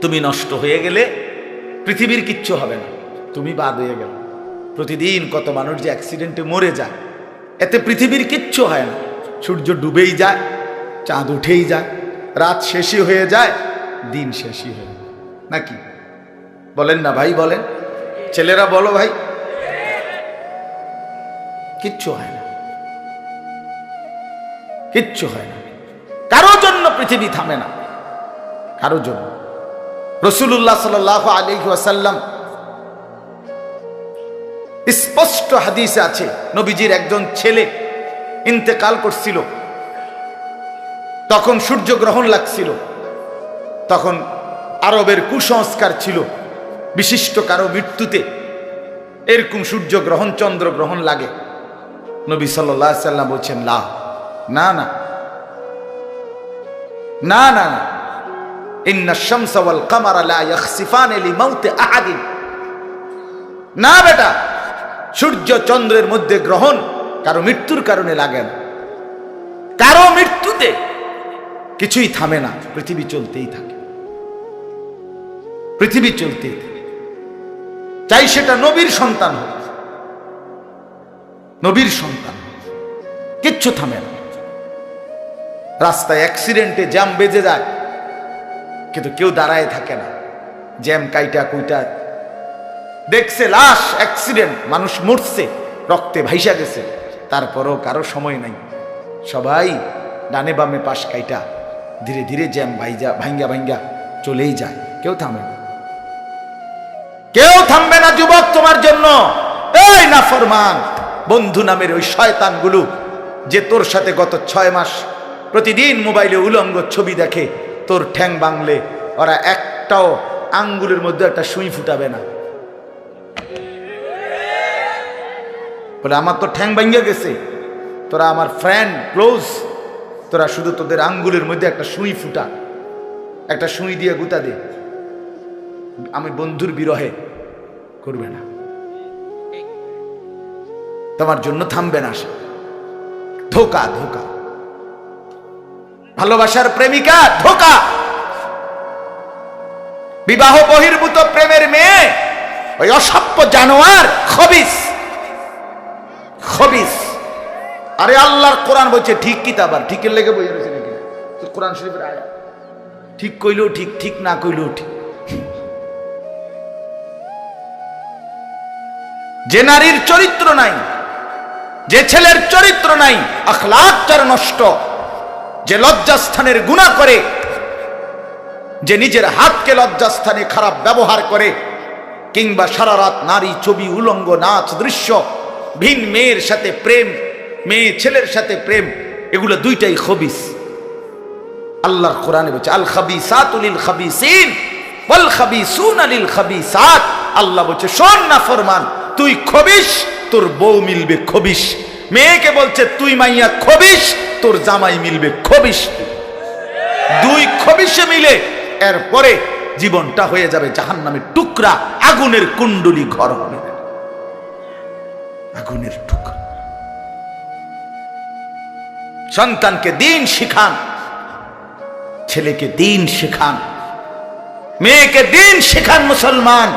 তুমি নষ্ট হয়ে গেলে পৃথিবীর কিচ্ছু হবে না, তুমি বাদ হয়ে গেল। প্রতিদিন কত মানুষ যে অ্যাক্সিডেন্টে মরে যায়, এতে পৃথিবীর কিচ্ছু হয় না। সূর্য ডুবেই যায়, চাঁদ উঠেই যায়, রাত শেষই হয়ে যায়, দিন শেষই হয়ে যায়, নাকি বলেন না ভাই? বলেন ছেলেরা, বলো ভাই। কিচ্ছু হয় না, কিচ্ছু হয় না। কারোর জন্য পৃথিবী থামে না, কারোর জন্য। রাসূলুল্লাহ সাল্লাল্লাহু আলাইহি ওয়াসাল্লাম স্পষ্ট হাদিসে আছে, নবীজির একজন ছেলে ইন্তেকাল করছিল, তখন সূর্যগ্রহণ লাগছিল। তখন আরবের কুসংস্কার ছিল, বিশিষ্ট কারো মৃত্যুতে এরকম সূর্যগ্রহণ চন্দ্রগ্রহণ লাগে। নবী সাল্লাল্লাহু আলাইহি ওয়াসাল্লাম বলছেন, না না না না না না, ইন্না শামসা ওয়াল কামারা লা ইয়াখসিফানি লিমাউতি আহাদিন। না বেটা, সূর্য চন্দ্রের মধ্যে গ্রহণ কারো মৃত্যুর কারণে লাগে না। কারো মৃত্যুতে কিছুই থামে না, পৃথিবী চলতেই থাকে, পৃথিবী চলতেই থাকে। চাই সেটা নবীর সন্তান হোক, নবীর সন্তান, কিচ্ছু থামে না। রাস্তায় অ্যাক্সিডেন্টে জ্যাম বেজে যায়, কিন্তু কেউ দাঁড়ায় থাকে না। জ্যাম কাইটা কুইটা দেখছে, লাশ, অ্যাক্সিডেন্ট, মানুষ মরছে, রক্তে ভাইসা গেছে, তারপরও কারো সময় নাই। সবাই ডানে বামে পাশ কাইটা ধীরে ধীরে জ্যাম ভাঙ্গা ভাঙ্গা চলেই যায়, কেউ থামে না, কেউ থামবে না। যুবক, তোমার জন্য এই নাফরমান বন্ধু নামের ওই শয়তানগুলো যে তোর সাথে গত 6 মাস প্রতিদিন মোবাইলে উলঙ্গ ছবি দেখে, তোর ঠ্যাং বাংলে ওরা একটাও আঙ্গুলের মধ্যে একটা সুই ফুটাবে না। বলে আমার তো ঠ্যাং ভাঙ্গা গেছে, তোরা আমার ফ্রেন্ড ক্লোজ, তোরা শুধু তোদের আঙ্গুলের মধ্যে একটা সুই ফুটা, একটা সুই দিয়ে গুতা দে, আমি বন্ধুর বিরহে করবে না, তোমার জন্য থামবে না সে। ধোকা, ধোকা, ভালোবাসার প্রেমিকা ধোকা, বিবাহ বহির্ভূত প্রেমের মেয়ে ওই অসভ্য জানোয়ার, খবিস, খবিস। আরে আল্লাহর কোরআন বলছে ঠিক কিতাব, আর ঠিকের লেগে বই রয়েছে নাকি? কোরআন শরীফের আয়াত, ঠিক কইলেও ঠিক, ঠিক না কইলেও ঠিক। যে নারীর চরিত্র নাই, যে ছেলের চরিত্র নাই, আখলাক যার নষ্ট, যে লজ্জাস্থানের গুনাহ করে, যে নিজের হাতকে লজ্জাস্থানে খারাপ ব্যবহার করে, কিংবা সারা রাত নারী ছবি, উলঙ্গ নাচ দৃশ্য, ভিন মেয়ের সাথে প্রেম, মেয়ে ছেলের সাথে প্রেম, এগুলো দুইটাই খবিস। আল্লাহর কোরআনে বলছে আল খাবিসাতু লিল খাবিসিন ওয়াল খাবিসুনা লিল খাবিসাত। আল্লাহ বলছে শোন না ফরমান, তুই খবিস, তোর বউ মিলবে খবিস। মেয়েকে বলছে তুই মাইয়া খবিস, তোর জামাই মিলবে খবিস। দুই খবিসে মিলে এরপরে জীবনটা হয়ে যাবে জাহান্নামের টুকরা, আগুনের কুণ্ডলী ঘর হবে, আগুনের টুকরা। সন্তানকে দিন শিখান, ছেলেকে দিন শিখান, মেয়েকে দিন শিখান। মুসলমান,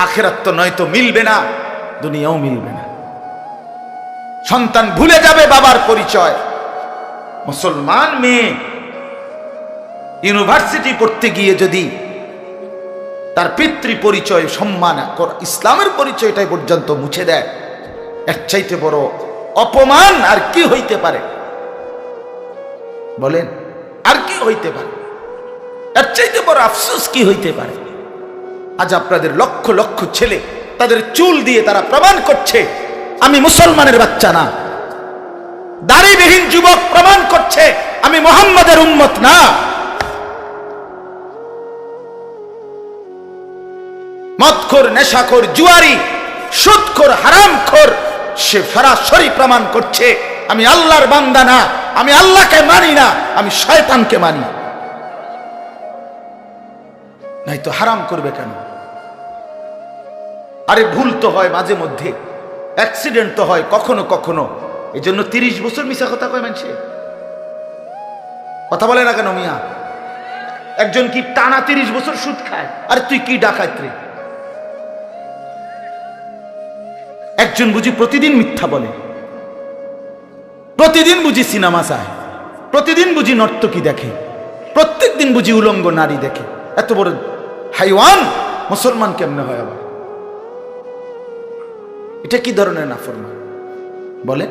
আখিরাত তো নয়তো মিলবে না, দুনিয়াও মিলবে না। সন্তান ভুলে যাবে বাবার পরিচয়। মুসলমান মেয়ে ইউনিভার্সিটি পড়তে গিয়ে যদি তার পিতৃ পরিচয়, সম্মান, ইসলামের পরিচয়টাই পর্যন্ত মুছে দেয়, এর চাইতে বড় অপমান আর কি হইতে পারে? বলেন, আর কি হইতে পারে? এর চাইতে বড় আফসোস কি হইতে পারে? আজ আপনাদের লক্ষ লক্ষ ছেলে তাদের চুল দিয়ে তারা প্রমাণ করছে আমি মুসলমানের বাচ্চা না। দাড়িবিহীন যুবক প্রমাণ করছে আমি মুহাম্মাদের উম্মত না। মদখোর, নেশাখোর, জুয়ারি, সুদখোর, হারামখোর, সে সরাসরি প্রমাণ করছে আমি আল্লাহর বান্দা না, আমি আল্লাহকে মানি না, আমি শয়তানকে মানি। নাই তো হারাম করবে কেন? আরে ভুল তো হয় মাঝে মধ্যে, অ্যাক্সিডেন্ট তো হয় কখনো কখনো, এই জন্য 30 বছর মিশা কথা কয় মানুষে। কথা বলে না কেন মিয়া? একজন কি টানা 30 বছর সুদ খায়? আর তুই কি ডাকাত রে? একজন বুঝি প্রতিদিন মিথ্যা বলে, প্রতিদিন বুঝি সিনেমা চায়, প্রতিদিন বুঝি নর্তকী দেখে, প্রত্যেক দিন বুঝি উলঙ্গ নারী দেখে। এত বড় হাইওয়ান মুসলমান কেমনে হয় আবার? এটা কি ধরনের নাফরমান বলে?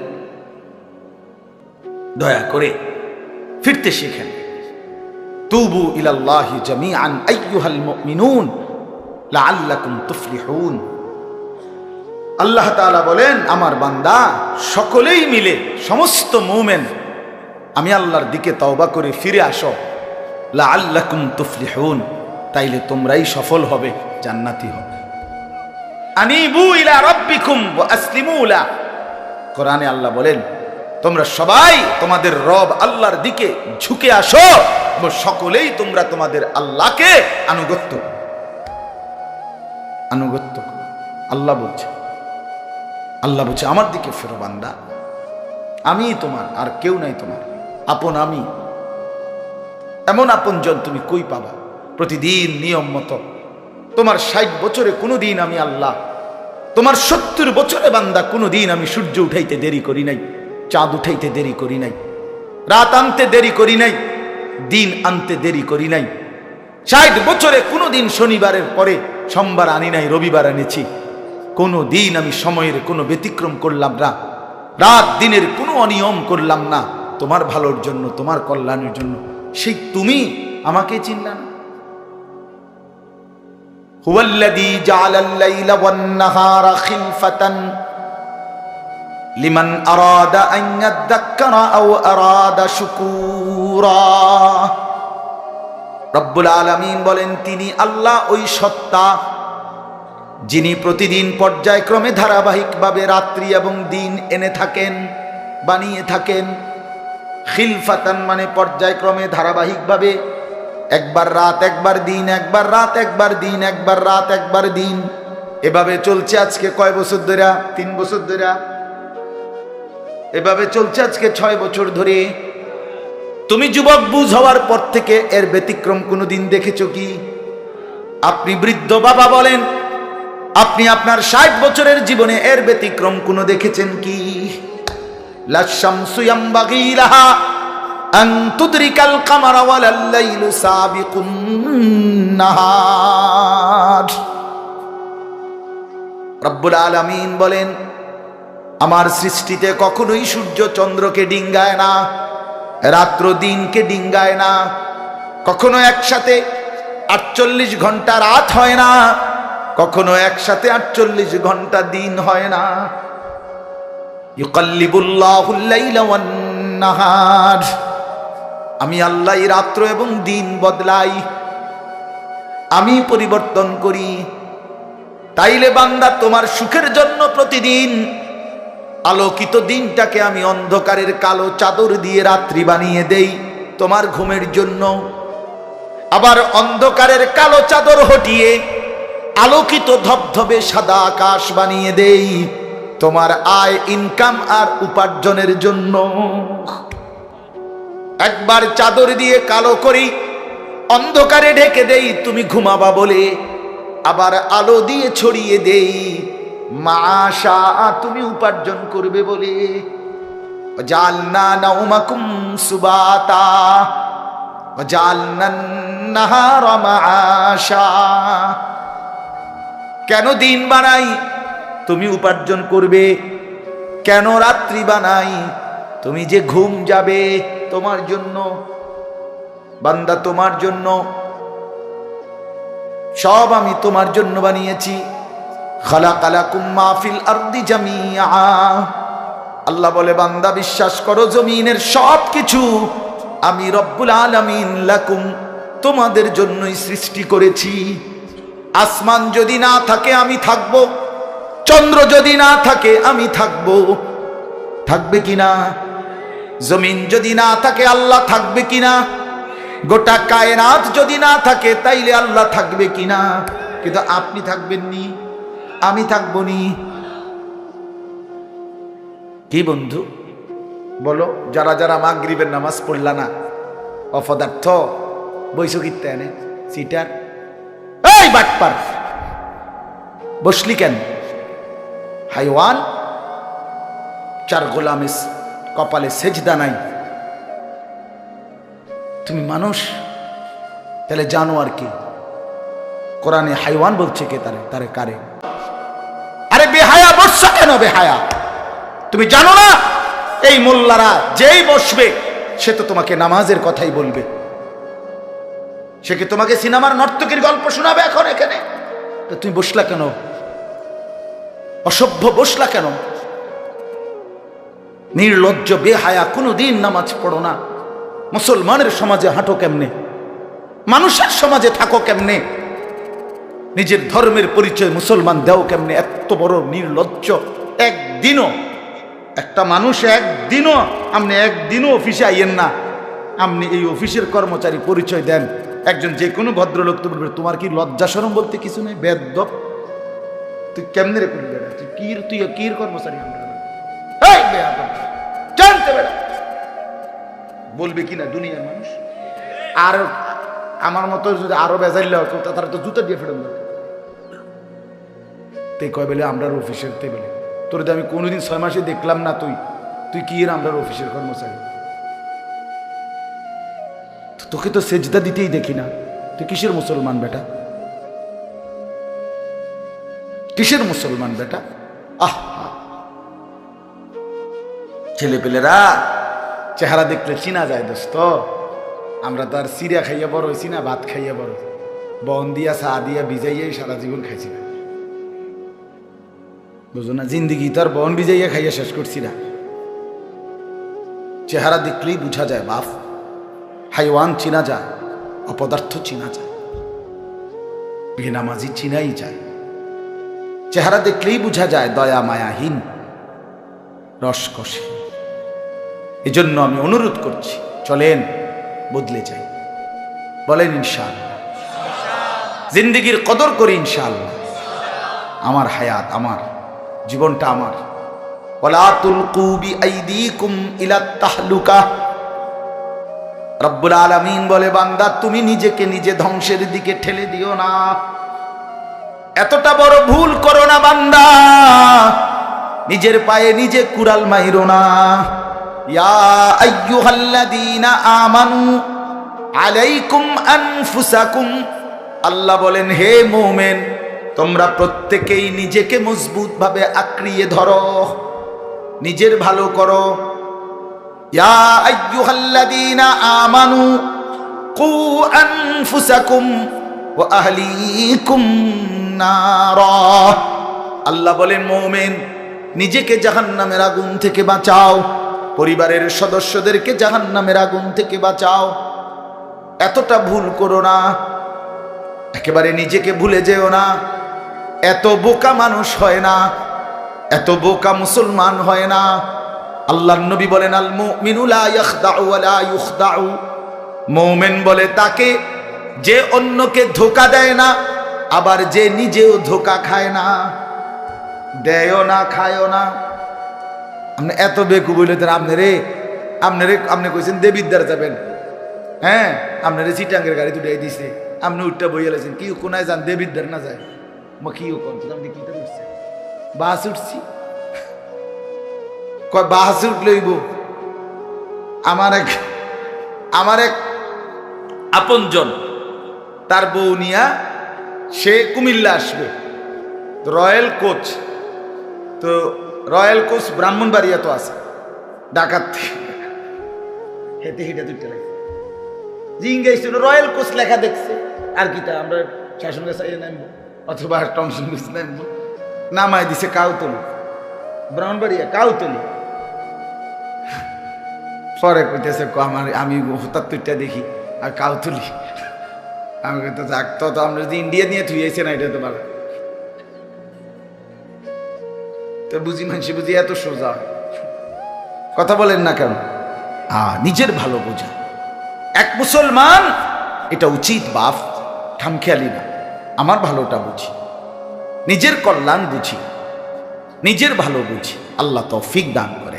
দয়া করে ফিরতে শিখেন। তুবু ইলাল্লাহি জামিআন আইয়ুহাল মুমিনুন লাআল্লাকুম তুফলিহুন। আল্লাহ তাআলা বলেন, আমার বান্দা সকলেই মিলে, সমস্ত মুমিন আমি আল্লাহর দিকে তওবা করে ফিরে আসো, লাআল্লাকুম তুফলিহুন, তাইলে তোমরাই সফল হবে, জান্নাতি হবে। আনিবু ইলা রাব্বিকুম ওয়া আসলিমু লা। কোরআনে আল্লাহ বলেন, তোমরা সবাই তোমাদের রব আল্লাহর দিকে ঝুঁকে আসো এবং সকলেই তোমরা তোমাদের আল্লাহকে আনুগত্য। আল্লাহ বলছে, আল্লাহ বলছে আমার দিকে ফেরো বান্দা, আমি তোমার, আর কেউ নাই তোমার আপন। আমি এমন আপনজন তুমি কই পাবা? প্রতিদিন নিয়ম মতো তোমার 60 বছরে কোনোদিন আমি আল্লাহ, তোমার 70 বছরে বান্দা কোনোদিন আমি সূর্য উঠাইতে দেরি করি নাই, চাঁদ উঠাইতে দেরি করি নাই, রাত আনতে দেরি করি নাই, দিন আনতে দেরি করি নাই। 60 বছরে কোনোদিন শনিবারের পরে সোমবার আনি নাই, রবিবার এনেছি। কোনো দিন আমি সময়ের কোনো ব্যতিক্রম করলাম না, রাত দিনের কোনো অনিয়ম করলাম না, তোমার ভালোর জন্য, তোমার কল্যাণের জন্য। সেই তুমি আমাকে চিনলা না? হুয়াল্লাযী জাআলাল লাইলা ওয়ান নাহারা খিলফাতান লিমান আরাদা আন ইয়াযাক্কারা আও আরাদা শুকুরা। রব্বুল আলামিন বলেন, তিনি আল্লাহ ওই সত্তা যিনি প্রতিদিন পর্যায়ক্রমে ধারাবাহিকভাবে রাত্রি এবং দিন এনে থাকেন, বানিয়ে থাকেন। খিলফাতান মানে পর্যায়ক্রমে ধারাবাহিকভাবে, একবার রাত একবার দিন, একবার রাত একবার দিন, একবার রাত একবার দিন, এভাবে চলছে আজকে কয় বছর ধরে? 3 বছর ধরে। এভাবে চলছে আজকে 6 বছর ধরে। তুমি যুবক বুঝ হওয়ার পর থেকে এর ব্যতিক্রম কোনোদিন দেখেছো কি? আপনি বৃদ্ধ বাবা বলেন, আপনি আপনার 60 বছরের জীবনে এর ব্যতিক্রম কোনো দেখেছেন কি? লা শামসু ইয়ামবাগি লাহা আন তুদরিকাল কামারা ওয়ালাল লাইলু সাবিকুন নাহার। রব্বুল আলামিন বলেন, আমার সৃষ্টিতে কখনোই সূর্য চন্দ্রকে ডিঙ্গায় না, রাত্র দিনকে ডিঙ্গায় না, কখনো একসাথে 48 ঘন্টা রাত হয় না, কখনো একসাথে 48 ঘন্টা দিন হয় না। ইউকাল্লিবুল্লাহুল লাইলা ওয়ান নাহার, আমি আল্লাহ রাত্র এবং দিন বদলাই, আমি পরিবর্তন করি। তাইলে বান্দা তোমার সুখের জন্য প্রতিদিন আলোকিত দিনটাকে আমি অন্ধকারের কালো চাদর দিয়ে রাত্রি বানিয়ে দেই তোমার ঘুমের জন্য, আবার অন্ধকারের কালো চাদর হটিয়ে আলোকিত ধবধবে সাদা আকাশ বানিয়ে দেই তোমার আয়, ইনকাম আর উপার্জনের জন্য। একবার চাদর দিয়ে কালো করি, অন্ধকারে ঢেকে দেই তুমি ঘুমাবা বলে, আবার আলো দিয়ে ছড়িয়ে দেই মাশা তুমি উপার্জন করবে বলে। জালনা নাউমাকুম সুবাতা জালনান নাহারা মাশা। কেন দিন বানাই? তুমি উপার্জন করবে। কেন রাত্রি বানাই? তুমি যে ঘুম যাবে তোমার জন্য। বান্দা তোমার জন্য, সব আমি তোমার জন্য বানিয়েছি। খালাকালাকুম মা ফিল আরদি জামিআ। আল্লাহ বলে, বান্দা বিশ্বাস করো, জমিনের সব কিছু আমি রব্বুল আলামিন লাকুম তোমাদের জন্যই সৃষ্টি করেছি। আসমান যদি না থাকে আমি থাকব, চন্দ্র যদি না থাকে আমি থাকব, থাকবে কিনা? জমিন যদি না থাকে আল্লাহ থাকবে কিনা? গোটা কায়নাত যদি না থাকে তাইলে আল্লাহ থাকবে কিনা? কিন্তু আপনি থাকবেন নি, আমি থাকবো নি। কি বন্ধু বলো, যারা যারা মাগরিবের নামাজ পড়লা না, অপদার্থ, বইছো কিত্তে এনে সিটার, এই বাটপার বসলি কেন? হাইওয়ান, চার গোলামের কপালে সেজদা নাই, তুমি মানুষ, তাহলে জানোয়ার কি? কোরআনে হাইওয়ান বলছে কে? তারে কারে? আরে বেহায়া বসছো কেন? বেহায়া, তুমি জানো না এই মোল্লারা যেই বসবে সে তো তোমাকে নামাজের কথাই বলবে, সে কি তোমাকে সিনেমার নর্তকীর গল্প শোনাবে এখন এখানে? তো তুমি বসলা কেন? অসভ্য বসলা কেন? নির্লজ্জ বেহায়া, কোনোদিন নামাজ পড়ো না, মুসলমানের সমাজে হাঁটো কেমনে, মানুষের সমাজে থাকো কেমনে, নিজের ধর্মের পরিচয় মুসলমান দেও কেমনে? এত বড় নির্লজ্জ। একদিনও একটা মানুষ আপনি একদিনও অফিসে আইয়েন না, আপনি এই অফিসের কর্মচারী পরিচয় দেন, একজন যে কোনো ভদ্রলোক তো বলবে তোমার কি লজ্জা শরম বলতে কিছু নেই? বেদ্যপ, তুই কেমনে রে করবি? তুই কির কর্মচারী? জানতে বেড়া বলবে কিনা দুনিয়ার মানুষ? আর আমার মতো যদি আরো বেজাইল তারা তো জুতা দিয়ে ফেরত তে কয় বেলে আমরা অফিসের তে বেলে তোর আমি কোনোদিন 6 মাসে দেখলাম না, তুই কি এর আমরা অফিসের কর্মচারী? তোকে তো সেজদা দিতেই দেখি না, তুই কিসের মুসলমান বেটা? কিসের মুসলমান বেটা? ছেলেপেলেরা চেহারা দেখলে চিনা যায় দোস্ত, আমরা তো আর সিরিয়া খাইয়া বড় হয়েছি না, ভাত খাইয়া বড়, বন দিয়া চা দিয়া ভিজাইয়াই সারা জীবন খাইছি না, বুঝো না? জিন্দিগি তো আর বন ভিজাইয়া খাইয়া শেষ করছি না। চেহারা দেখলেই বুঝা যায় বাপ, হাইওয়ান চিনা যায়, অপদার্থ চিনা যায়, বেনামাজি চিনাই যায়। চেহারা দেখলেই বুঝা যায় দয়া মায়াহীন, রসকসে। এজন্য আমি অনুরোধ করছি, চলেন বদলে যাই, বলেন ইনশাআল্লাহ। জিন্দেগির কদর করি ইনশাআল্লাহ। আমার হায়াত, আমার জীবনটা আমার। ওয়ালা তুলকু বিআইদিকুম ইলাত তাহলুকা। রব্বুল আলামিন বলে, বান্দা তুমি নিজেকে নিজে ধ্বংসের দিকে ঠেলে দিও না, এতটা বড় ভুল করো না বান্দা, নিজের পায়ে নিজে কুড়াল মাইরো না। ইয়া আইয়ুহাল্লাযীনা আমানু আলাইকুম আনফুসাকুম, আল্লাহ বলেন হে মুমিন তোমরা প্রত্যেকেই নিজেকে মজবুত ভাবে আঁকড়িয়ে ধরো, নিজের ভালো করো। ইয়া আইয়ুহাল্লাযীনা আমানু কু আনফুসাকুম ওয়া আহলিকুম নারা, আল্লাহ বলেন মুমিন নিজেকে জাহান্নামের আগুন থেকে বাঁচাও, পরিবারের সদস্যদেরকে জাহান্নামের আগুন থেকে বাঁচাও। এতটা ভুল করো না, একেবারে নিজেকে ভুলে যেও না। এত বোকা মানুষ হয় না, এত বোকা মুসলমান হয় না। আল্লাহর নবী বলেন, আল মুমিনু লা ইয়াখদাউ ওয়া লা ইউখদাউ, মুমিন বলে তাকে যে অন্যকে ধোঁকা দেয় না, আবার যে নিজেও ধোঁকা খায় না। দেয়ও না, খায়ও না। আপনি এত বেকু বললেন, আপনি কইছেন দেবিদ্দার যাবেন, হ্যাঁ আপনারে চিটাঙ্গের গাড়ি দুটাই দিছে, আপনি উঠটা বইয়া লাইছেন, কি কোনায় যান দেবিদ্দার না যায়? কি আপনি কিটা উঠছে? বাস উঠছি, কয় বাস উঠলইব। আমার এক আপনজন, তার বউ নিয়া সে কুমিল্লা আসবে, রয়্যাল কোচ, তো রয়্যাল কোচ ব্রাহ্মণবাড়িয়া তো আছে, ঢাকার থেকে হেঁটে হেঁটে দুইটা লাগছে, জিঙ্গাইছে রয়্যাল কোচ লেখা দেখছে, আর কি তা আমরা শাসন গাছ নামবো অথবা টমসন গাছ নামবো, নামাই দিছে কাউতলি, ব্রাহ্মণবাড়িয়া কাউতলি। পরে কইতেছে আমি হঠাৎ তুইটা দেখি আর কাউতলি, আমি কইতে যাক তো আমরা যদি ইন্ডিয়া নিয়ে থুইয়েছে না, এটা তো ভালো তো বুঝি, মানুষ বুঝি এত সোজা কথা বলেন না কেন? নিজের ভালো বোঝা এক মুসলমান, এটা উচিত বাপ, খামখেয়ালি না। আমার ভালোটা বুঝি, নিজের কল্যাণ বুঝি, নিজের ভালো বুঝি। আল্লাহ তৌফিক দান করে।